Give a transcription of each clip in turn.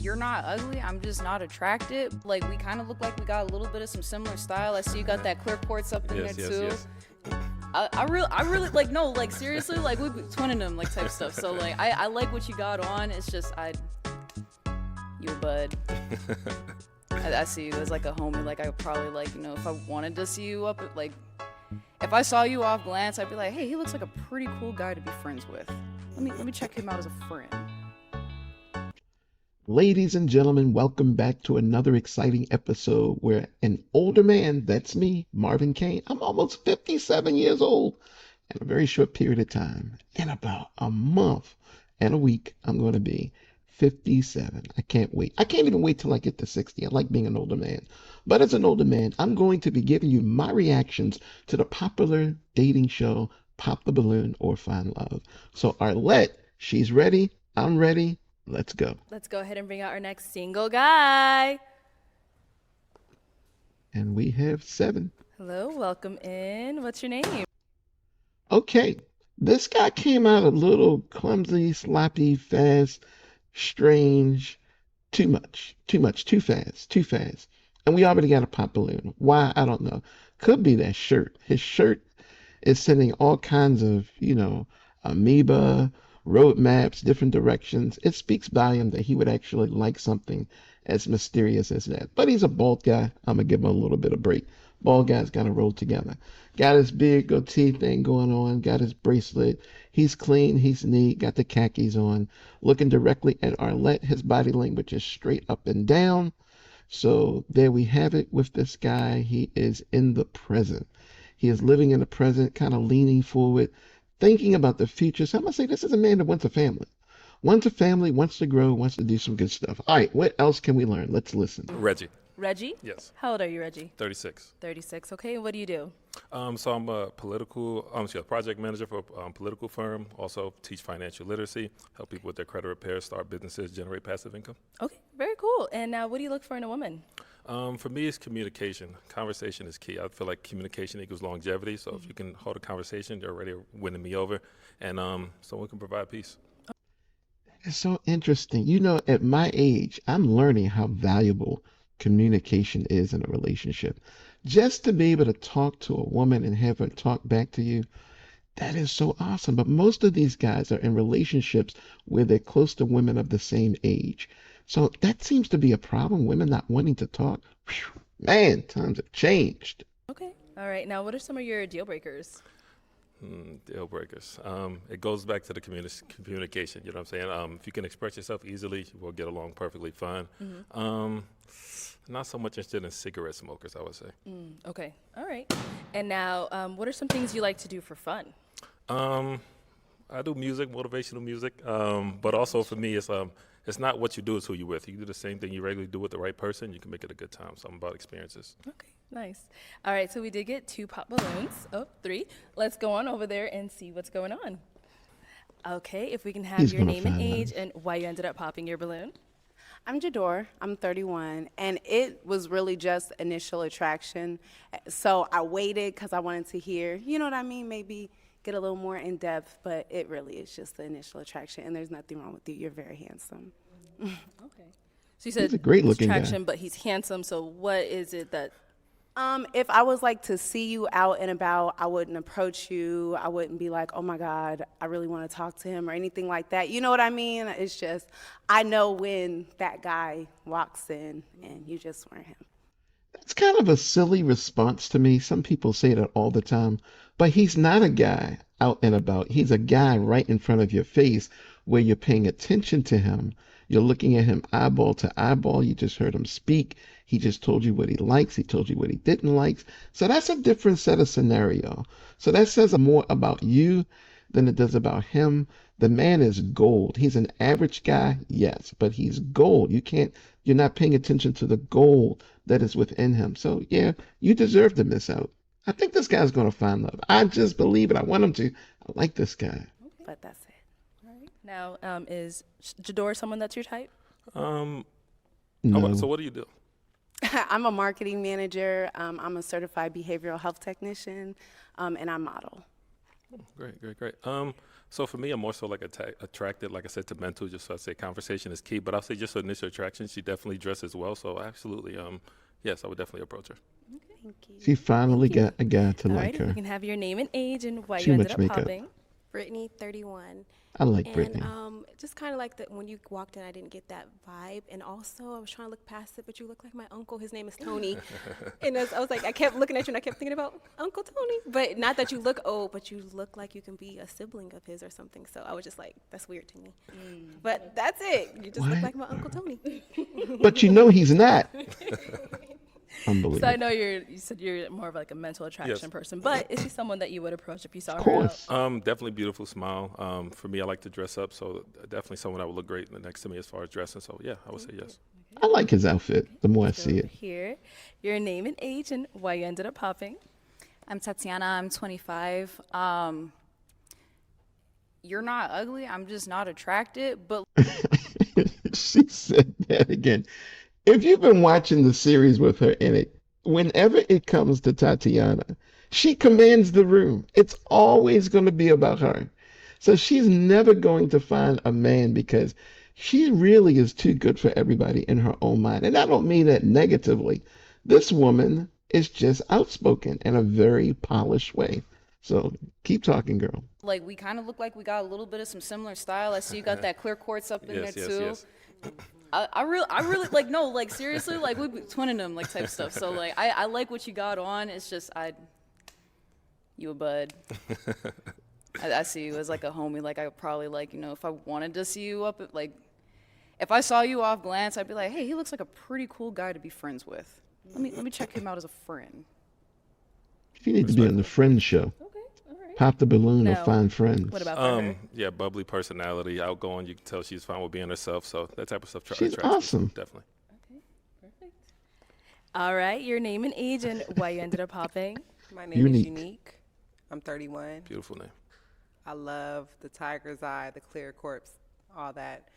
you're not ugly. I'm just not attracted. Like, we kind of look like we got a little bit of some similar style. I see you got that clear quartz up in Yes, there yes, too. yes. I really like, no, like seriously, like we be twinning them like type stuff. So like I like what you got on. It's just you a bud. I see you as like a homie. Like I would probably like, if I wanted to see you up at, like, if I saw you off glance, I'd be like, hey, he looks like a pretty cool guy to be friends with. Let me check him out as a friend. Ladies and gentlemen, welcome back to another exciting episode where an older man, that's me, Marvin Kane, I'm almost 57 years old in a very short period of time. In about a month and a week, I'm going to be 57. I can't wait. I can't even wait till I get to 60. I like being an older man. But as an older man, I'm going to be giving you my reactions to the popular dating show, Pop the Balloon or Find Love. So Arlette, she's ready. I'm ready. Let's go. Let's go ahead and bring out our next single guy. And we have 7. Hello, welcome in. What's your name? Okay, this guy came out a little clumsy, sloppy, fast, strange, too fast. And we already got a pop balloon. Why? I don't know. Could be that shirt. His shirt is sending all kinds of, amoeba, road maps, different directions. It speaks volume that he would actually like something as mysterious as that. But he's a bald guy. I'm gonna give him a little bit of break. Bald guys gotta roll together. Got his big goatee thing going on, got his bracelet. He's clean, he's neat, got the khakis on. Looking directly at Arlette, his body language is straight up and down. So there we have it with this guy. He is in the present. He is living in the present, kind of leaning forward, thinking about the future. So I'm going to say this is a man that wants a family. Wants a family, wants to grow, wants to do some good stuff. All right, what else can we learn? Let's listen. Reggie. Reggie? Yes. How old are you, Reggie? 36. 36. Okay, what do you do? So I'm a project manager for a political firm. Also teach financial literacy, help people with their credit repair, start businesses, generate passive income. Okay, very cool. And now, what do you look for in a woman? For me, it's communication. Conversation is key. I feel like communication equals longevity. So if you can hold a conversation, you're already winning me over, and someone can provide peace. It's so interesting. At my age, I'm learning how valuable communication is in a relationship. Just to be able to talk to a woman and have her talk back to you, that is so awesome. But most of these guys are in relationships where they're close to women of the same age. So that seems to be a problem, women not wanting to talk. Whew, man, times have changed. Okay. All right. Now, what are some of your deal breakers? Deal breakers. It goes back to the communication. You know what I'm saying? If you can express yourself easily, we'll get along perfectly fine. Not so much interested in cigarette smokers, I would say. Okay. All right. And now, what are some things you like to do for fun? I do music, motivational music, but also for me, it's not what you do, it's who you're with. You do the same thing you regularly do with the right person, you can make it a good time. So I'm about experiences. Okay, nice. All right, so we did get 2 pop balloons. Oh, 3. Let's go on over there and see what's going on. Okay, if we can have He's your gonna name and find age and why you ended up popping your balloon. I'm Jador. I'm 31, and it was really just initial attraction. So I waited because I wanted to hear, you know what I mean, maybe get a little more in depth, but it really is just the initial attraction, and there's nothing wrong with you. You're very handsome. Okay. So you said He's a great-looking guy. attraction, but he's handsome. So what is it that? If I was like to see you out and about, I wouldn't approach you. I wouldn't be like, oh my God, I really want to talk to him or anything like that. You know what I mean? It's just, I know when that guy walks in and you just weren't him. That's kind of a silly response to me. Some people say that all the time, but he's not a guy out and about. He's a guy right in front of your face where you're paying attention to him. You're looking at him eyeball to eyeball. You just heard him speak. He just told you what he likes. He told you what he didn't like. So that's a different set of scenario. So that says more about you than it does about him. The man is gold. He's an average guy, yes, but he's gold. You're not paying attention to the gold that is within him. So yeah, you deserve to miss out. I think this guy's going to find love. I just believe it. I want him to. I like this guy. But that's it. All right. Now, is Jador someone that's your type? No. So what do you do? I'm a marketing manager. I'm a certified behavioral health technician, and I model. Great, great, great. So for me, I'm more so like attracted, like I said, to mental. Just so I say, conversation is key. But I'll say just initial attraction. She definitely dresses well, so absolutely, yes, I would definitely approach her. Thank you. She finally Thank you. got a guy to All like right, if we her. can have your name and age and why Too you ended much up makeup. popping. Brittany, 31. I like And Brittany. just kind of like that when you walked in, I didn't get that vibe. And also, I was trying to look past it, but you look like my uncle. His name is Tony. And I was like, I kept looking at you and I kept thinking about Uncle Tony. But not that you look old, but you look like you can be a sibling of his or something. So I was just like, that's weird to me. But that's it. You just look What? like my Uncle Tony. But you know he's not. So I Unbelievable. know you said you're more of like a mental attraction person, but is she someone that you would approach if you saw Of her out? course. Definitely beautiful smile. For me, I like to dress up, so definitely someone that would look great next to me as far as dressing. So yeah, I would say yes. I like his outfit the more I Go see over it. here, your name and age and why you ended up popping. I'm Tatiana. I'm 25. You're not ugly. I'm just not attracted. But She said that again. If you've been watching the series with her in it, whenever it comes to Tatiana, she commands the room. It's always going to be about her. So she's never going to find a man because she really is too good for everybody in her own mind. And I don't mean that negatively. This woman is just outspoken in a very polished way. So keep talking, girl. like we kind of look like we got a little bit of some similar style. I see you got that clear quartz up in Yes, there yes, too. yes. I really like no, like seriously, like we be twinning them like type stuff. So like I like what you got on. It's just you a bud. I see you as like a homie. Like I would probably like if I wanted to see you up at, like if I saw you off glance, I'd be like, hey, he looks like a pretty cool guy to be friends with. Let me check him out as a friend. You need to be on the Friends show. Okay, all right. Pop the balloon or Now, find friends. What about for her? Yeah, bubbly personality, outgoing. You can tell she's fine with being herself. So that type of stuff She's attracts me, so awesome. definitely. Okay, perfect. All right, your name and age and why you ended up popping. My name Unique. is Unique. I'm 31. Beautiful name. I love the tiger's eye, the clear corpse, all that.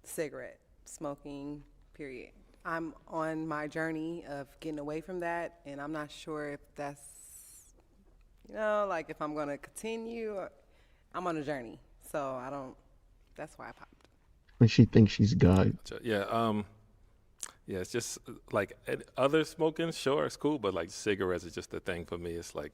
Cigarette smoking, period. I'm on my journey of getting away from that, and I'm not sure if that's, like if I'm going to continue. I'm on a journey, so I don't, that's why I popped. When she thinks she's God. Yeah. Yeah. It's just like other smoking, sure, it's cool, but like cigarettes is just a thing for me. It's like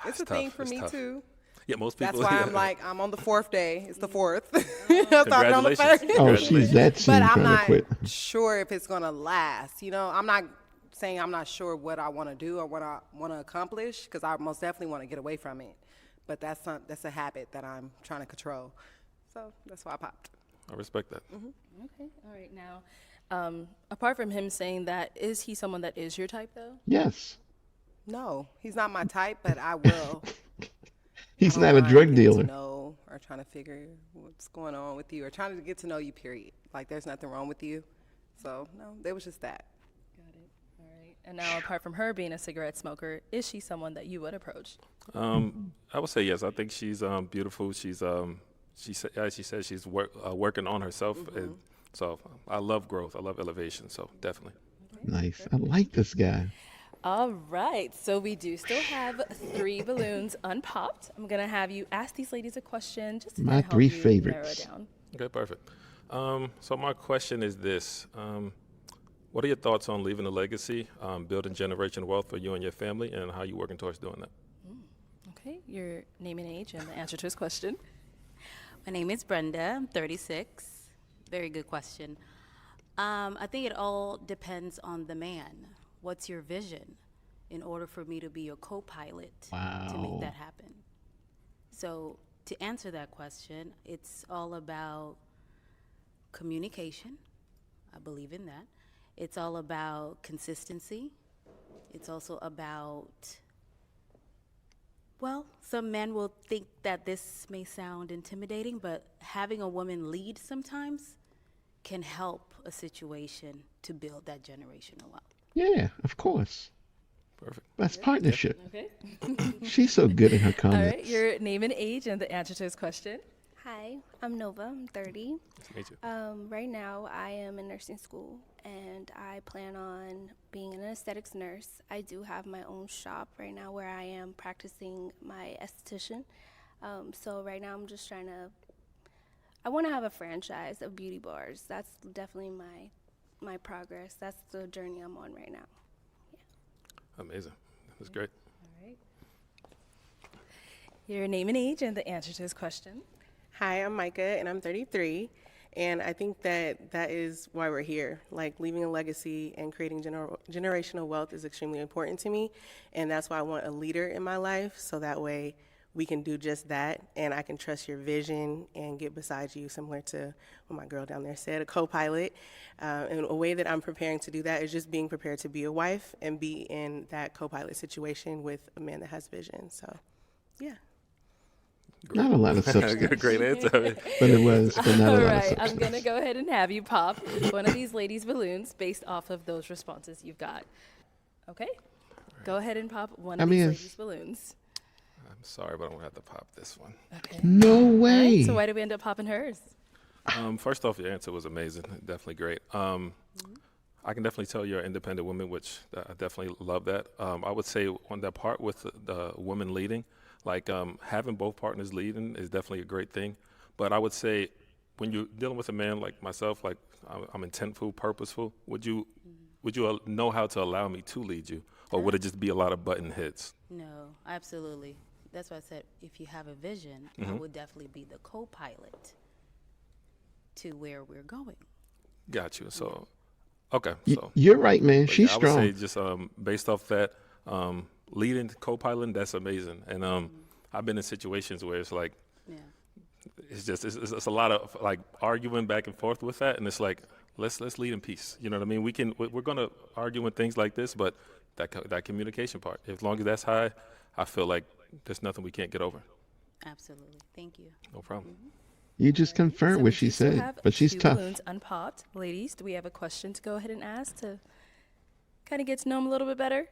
It's a tough, thing for it's me, tough. too. Yeah, most people. That's why yeah. I'm like, I'm on the 4th day. It's the 4th. I started on the Congratulations. 1st. Oh, she's that soon But I'm trying to not quit. sure if it's gonna last. I'm not saying I'm not sure what I want to do or what I want to accomplish because I most definitely want to get away from it. But that's a habit that I'm trying to control. So that's why I popped. I respect that. Okay, all right. Now, apart from him saying that, is he someone that is your type though? Yes. No, he's not my type, but I will. He's I not don't a mind drug getting dealer. To know or trying to figure what's going on with you or trying to get to know you. Period. Like there's nothing wrong with you. So no, it was just that. Got it. All right. And now, apart from her being a cigarette smoker, is she someone that you would approach? I would say yes. I think she's beautiful. She's as she says, she's working on herself. And so I love growth. I love elevation. So definitely. Nice. I like this guy. All right. So we do still have 3 balloons unpopped. I'm gonna have you ask these ladies a question just to My kinda help 3 you narrow it favorites. down. Okay, perfect. So my question is this. What are your thoughts on leaving a legacy, building generational wealth for you and your family, and how you working towards doing that? Okay. Your name and age and the answer to his question. My name is Brenda. I'm 36. Very good question. I think it all depends on the man. What's your vision in order for me to be your co-pilot to Wow. make that happen? So to answer that question, it's all about communication. I believe in that. It's all about consistency. It's also about, well, some men will think that this may sound intimidating, but having a woman lead sometimes can help a situation to build that generational wealth. Yeah, of course. Perfect. That's partnership. Okay. She's so good in her All right. comments. Your name and age and the answer to his question. Hi, I'm Nova. I'm 30. Nice to meet you. Right now, I am in nursing school, and I plan on being an aesthetics nurse. I do have my own shop right now where I am practicing my esthetician. So right now, I'm just trying to. I want to have a franchise of beauty bars. That's definitely my progress. That's the journey I'm on right now. Amazing. That's great. All right. Your name and age and the answer to this question. Hi, I'm Micah, and I'm 33. And I think that is why we're here. Like, leaving a legacy and creating generational wealth is extremely important to me. And that's why I want a leader in my life, so that way we can do just that. And I can trust your vision and get beside you, similar to what my girl down there said, a co-pilot. And a way that I'm preparing to do that is just being prepared to be a wife and be in that co-pilot situation with a man that has vision. So, yeah. Not a lot of substance, Great answer. but it was, but not a All lot of right, substance. I'm going to go ahead and have you pop one of these ladies' balloons based off of those responses you've got. Okay? Go ahead and pop one I of mean, these it's- ladies' balloons. I'm sorry, but I'm gonna have to pop this one. Okay. No All way. right, so why did we end up popping hers? First off, your answer was amazing. Definitely great. I can definitely tell you're an independent woman, which I definitely love that. I would say on that part with the women leading, like having both partners leading is definitely a great thing. But I would say when you're dealing with a man like myself, like I'm intentful, purposeful, would you know how to allow me to lead you? Or would it just be a lot of button hits? No, absolutely. That's why I said if you have a vision, I would definitely be the co-pilot to where we're going. Got you. So, okay. Y- So You're right, man. but She's yeah, I would strong. say just based off that, leading, co-piloting, that's amazing. And I've been in situations where it's like, Yeah. it's a lot of like arguing back and forth with that, and it's like let's lead in peace. You know what I mean? We're gonna argue in things like this, but that communication part, as long as that's high, I feel like there's nothing we can't get over. Absolutely. Thank you. No problem. You just confirmed So what we she do still said, have but she's two tough. balloons unpopped. Ladies, do we have a question to go ahead and ask to kind of get to know him a little bit better?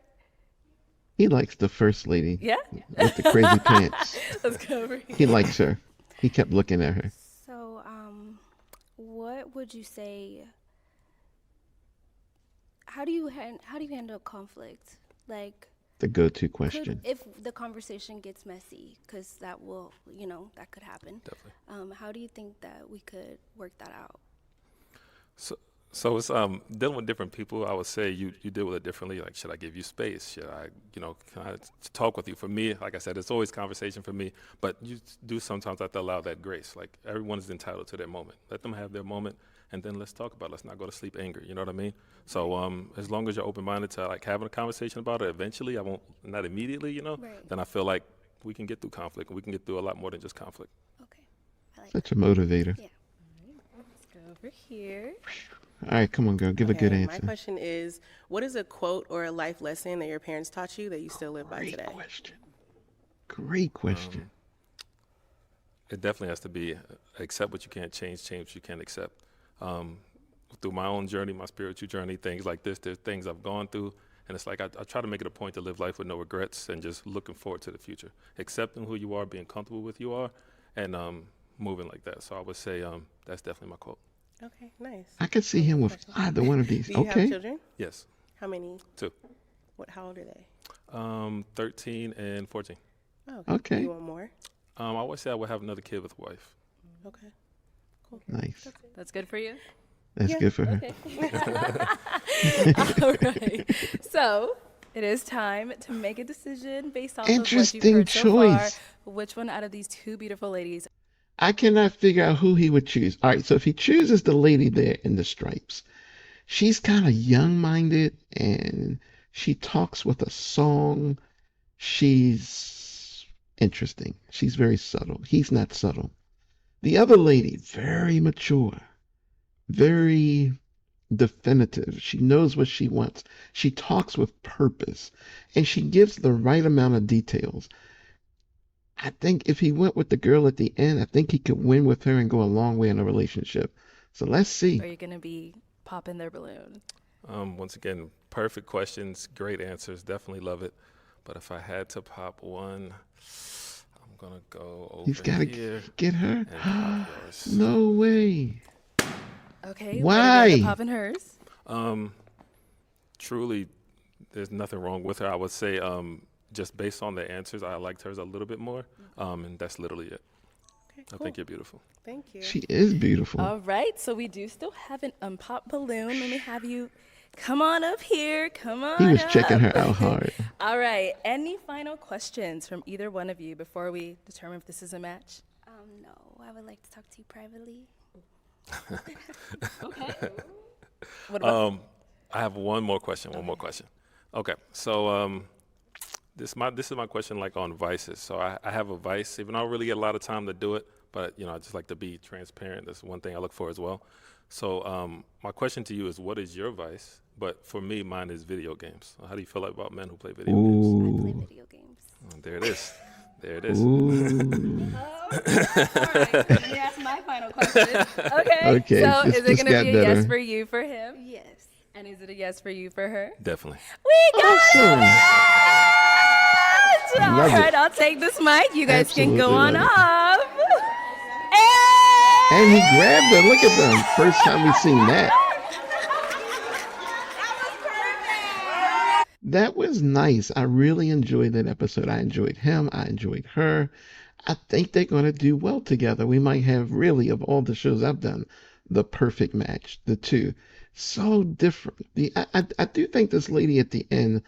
He likes the first lady Yeah? with the crazy pants. Let's go over He here. likes her. He kept looking at her. So, what would you say? How do you handle conflict? Like, The go-to could, question. if the conversation gets messy, because that will, that could happen. Definitely. How do you think that we could work that out? So it's dealing with different people. I would say you deal with it differently. Like, should I give you space? Should I, can I talk with you? For me, like I said, it's always conversation for me. But you do sometimes have to allow that grace. Like, everyone is entitled to their moment. Let them have their moment, and then let's talk about it. Let's not go to sleep angry. You know what I mean? So as long as you're open-minded to like having a conversation about it, eventually, not immediately, Right. then I feel like we can get through conflict, and we can get through a lot more than just conflict. Okay. I like Such a motivator. Yeah. Let's go over here. All right, come on, girl. Give a good Okay, my answer. question is, what is a quote or a life lesson that your parents taught you that you still live by Great today? question. Great question. It definitely has to be accept what you can't change what you can't accept. Through my own journey, my spiritual journey, things like this, there's things I've gone through, and it's like I try to make it a point to live life with no regrets and just looking forward to the future, accepting who you are, being comfortable with who you are, and moving like that. So I would say that's definitely my quote. Okay, nice. I could see him with either one of these. Do you have Okay. children? Yes, How many? 2, How old are they? 13 and 14. Oh, Okay. Do you want more? I always say I would have another kid with a wife. Okay. Nice. That's good for you? That's good for her. All right. So it is time to make a decision based off of what you've Interesting heard so far. choice. Which one out of these two beautiful ladies? I cannot figure out who he would choose. All right, so if he chooses the lady there in the stripes, she's kind of young-minded and she talks with a song. She's interesting. She's very subtle. He's not subtle. The other lady, very mature, very definitive. She knows what she wants. She talks with purpose, and she gives the right amount of details. I think if he went with the girl at the end, I think he could win with her and go a long way in a relationship. So let's see. Are you going to be popping their balloon? Once again, perfect questions, great answers, definitely love it. But if I had to pop one, I'm gonna go He's over got to here get her. and pop yours. No way. Okay, what are we Why? popping hers? Truly, there's nothing wrong with her. I would say, just based on the answers, I liked hers a little bit more, and that's literally it. Okay, I cool. think you're beautiful. Thank you. She is beautiful. All right, so we do still have an unpopped balloon. Let me have you come on up here. Come on He was up. checking her out hard. All right, any final questions from either one of you before we determine if this is a match? No, I would like to talk to you privately. Okay. What about I have one more question. Okay, so this is my question, like on vices. So I have a vice, even though I don't really get a lot of time to do it, but I just like to be transparent. That's one thing I look for as well. So my question to you is, what is your vice? But for me, mine is video games. How do you feel about men who play video games? I play video games. Oh, there it is. There it is. Ooh. all right, let me ask my final question. Okay, Okay, so this is it going to got be a yes better. for you for him? Yes. And is it a yes for you for her? Definitely. We got Awesome. it! All Love it. right, I'll take this mic. You guys can go Absolutely on love it. off. And he grabbed her. Look at them. First time we've seen that. That was nice. I really enjoyed that episode. I enjoyed him. I enjoyed her. I think they're going to do well together. We might have, really, of all the shows I've done, the perfect match, the two. So different. I do think this lady at the end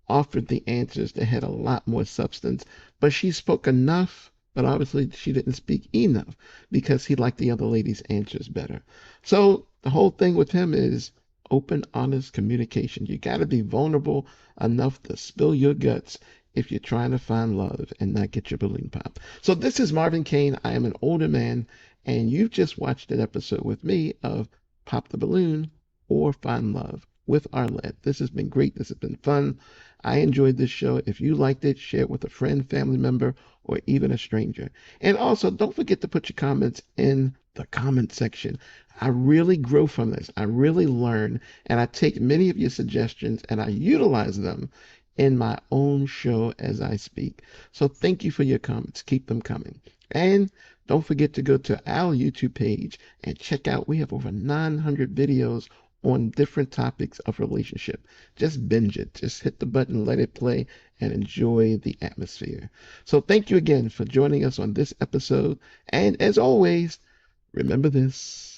offered the answers that had a lot more substance, but she spoke enough, but obviously she didn't speak enough because he liked the other lady's answers better. So the whole thing with him is open, honest communication. You got to be vulnerable enough to spill your guts if you're trying to find love and not get your balloon popped. So this is Marvin Kane. I am an older man, and you've just watched an episode with me of Pop the Balloon or Find Love with Arlette. This has been great. This has been fun. I enjoyed this show. If you liked it, share it with a friend, family member, or even a stranger. And also, don't forget to put your comments in the comment section. I really grow from this. I really learn, and I take many of your suggestions and I utilize them in my own show as I speak. So thank you for your comments. Keep them coming. And don't forget to go to our YouTube page and check out, we have over 900 videos on different topics of relationship. Just binge it. Just hit the button, let it play, and enjoy the atmosphere. So thank you again for joining us on this episode. And as always, remember this.